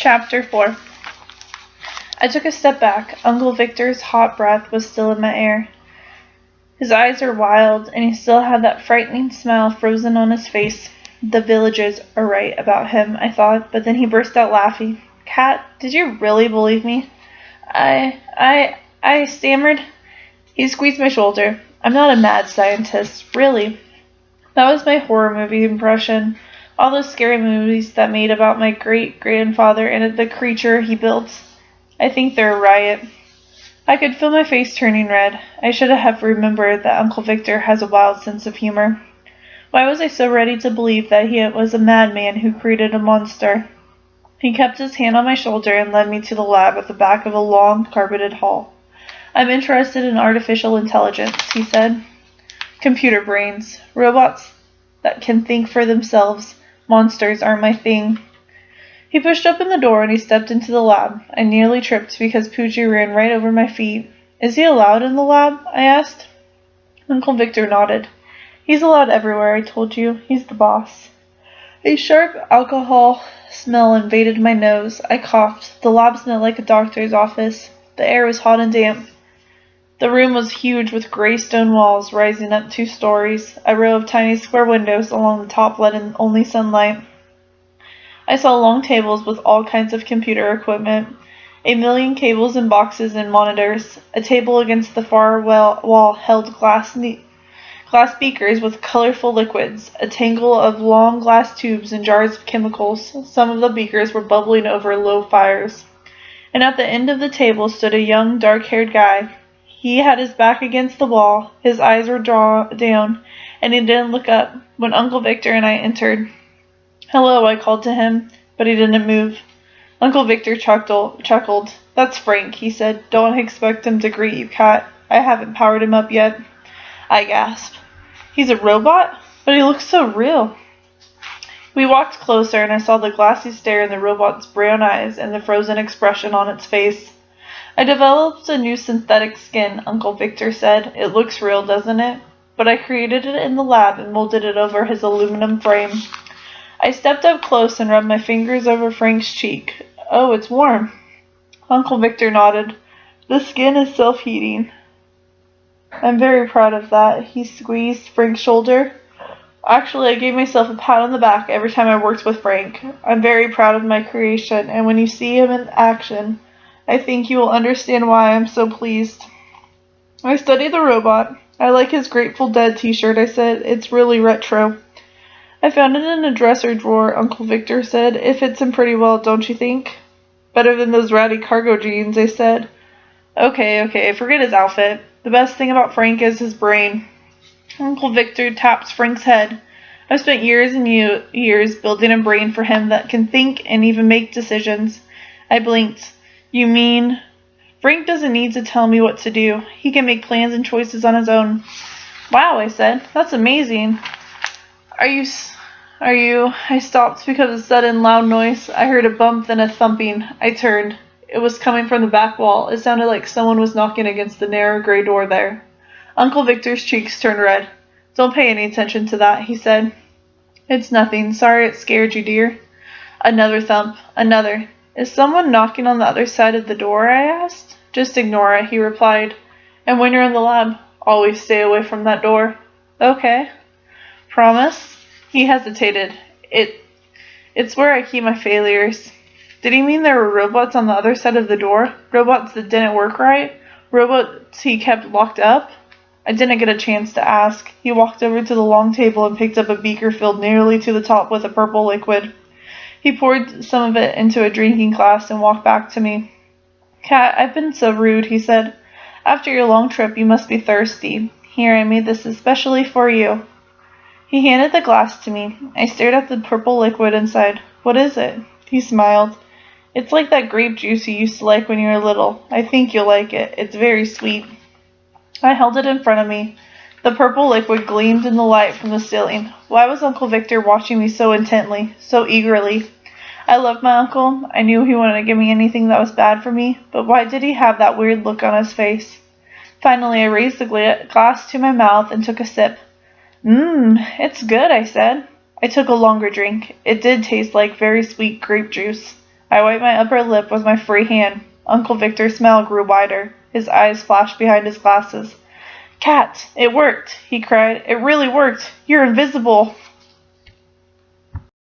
Chapter 4. I took a step back. Uncle Victor's hot breath was still in my air. His eyes were wild, and he still had that frightening smile frozen on his face. The villagers are right about him, I thought, but then he burst out laughing. Cat, did you really believe me? I stammered. He squeezed my shoulder. I'm not a mad scientist, really. That was my horror movie impression. All those scary movies that made about my great-grandfather and the creature he built. I think they're a riot. I could feel my face turning red. I should have remembered that Uncle Victor has a wild sense of humor. Why was I so ready to believe that he was a madman who created a monster? He kept his hand on my shoulder and led me to the lab at the back of a long, carpeted hall. I'm interested in artificial intelligence, he said. Computer brains. Robots that can think for themselves. Monsters aren't my thing. He pushed open the door and he stepped into the lab. I nearly tripped because Poochie ran right over my feet. Is he allowed in the lab? I asked. Uncle Victor nodded. He's allowed everywhere, I told you. He's the boss. A sharp alcohol smell invaded my nose. I coughed. The lab smelled like a doctor's office. The air was hot and damp. The room was huge with gray stone walls rising up 2 stories. A row of tiny square windows along the top let in only sunlight. I saw long tables with all kinds of computer equipment, a million cables and boxes and monitors. A table against the far wall held glass beakers with colorful liquids, a tangle of long glass tubes and jars of chemicals. Some of the beakers were bubbling over low fires. And at the end of the table stood a young, dark-haired guy. He had his back against the wall, his eyes were drawn down, and he didn't look up when Uncle Victor and I entered. Hello, I called to him, but he didn't move. Uncle Victor chuckled. That's Frank, he said. Don't expect him to greet you, Cat. I haven't powered him up yet. I gasped. He's a robot? But he looks so real. We walked closer, and I saw the glassy stare in the robot's brown eyes and the frozen expression on its face. I developed a new synthetic skin, Uncle Victor said. It looks real, doesn't it? But I created it in the lab and molded it over his aluminum frame. I stepped up close and rubbed my fingers over Frank's cheek. Oh, it's warm. Uncle Victor nodded. The skin is self-heating. I'm very proud of that. He squeezed Frank's shoulder. Actually, I gave myself a pat on the back every time I worked with Frank. I'm very proud of my creation, and when you see him in action, I think you will understand why I'm so pleased. I studied the robot. I like his Grateful Dead t-shirt, I said. It's really retro. I found it in a dresser drawer, Uncle Victor said. It fits him pretty well, don't you think? Better than those ratty cargo jeans, I said. Okay, forget his outfit. The best thing about Frank is his brain. Uncle Victor tapped Frank's head. I've spent years and years building a brain for him that can think and even make decisions. I blinked. You mean? Frank doesn't need to tell me what to do. He can make plans and choices on his own. Wow, I said. That's amazing. Are you? I stopped because of a sudden loud noise. I heard a bump, then a thumping. I turned. It was coming from the back wall. It sounded like someone was knocking against the narrow gray door there. Uncle Victor's cheeks turned red. Don't pay any attention to that, he said. It's nothing. Sorry it scared you, dear. Another thump. Another. Is someone knocking on the other side of the door? I asked. Just ignore it, he replied. And when you're in the lab, always stay away from that door. Okay. Promise? He hesitated. It's where I keep my failures. Did he mean there were robots on the other side of the door? Robots that didn't work right? Robots he kept locked up? I didn't get a chance to ask. He walked over to the long table and picked up a beaker filled nearly to the top with a purple liquid. He poured some of it into a drinking glass and walked back to me. Cat, I've been so rude, he said. After your long trip, you must be thirsty. Here, I made this especially for you. He handed the glass to me. I stared at the purple liquid inside. What is it? He smiled. It's like that grape juice you used to like when you were little. I think you'll like it. It's very sweet. I held it in front of me. The purple liquid gleamed in the light from the ceiling. Why was Uncle Victor watching me so intently, so eagerly? I loved my uncle. I knew he wanted to give me anything that was bad for me, but why did he have that weird look on his face? Finally, I raised the glass to my mouth and took a sip. It's good, I said. I took a longer drink. It did taste like very sweet grape juice. I wiped my upper lip with my free hand. Uncle Victor's smile grew wider. His eyes flashed behind his glasses. Cat, it worked, he cried. It really worked. You're invisible.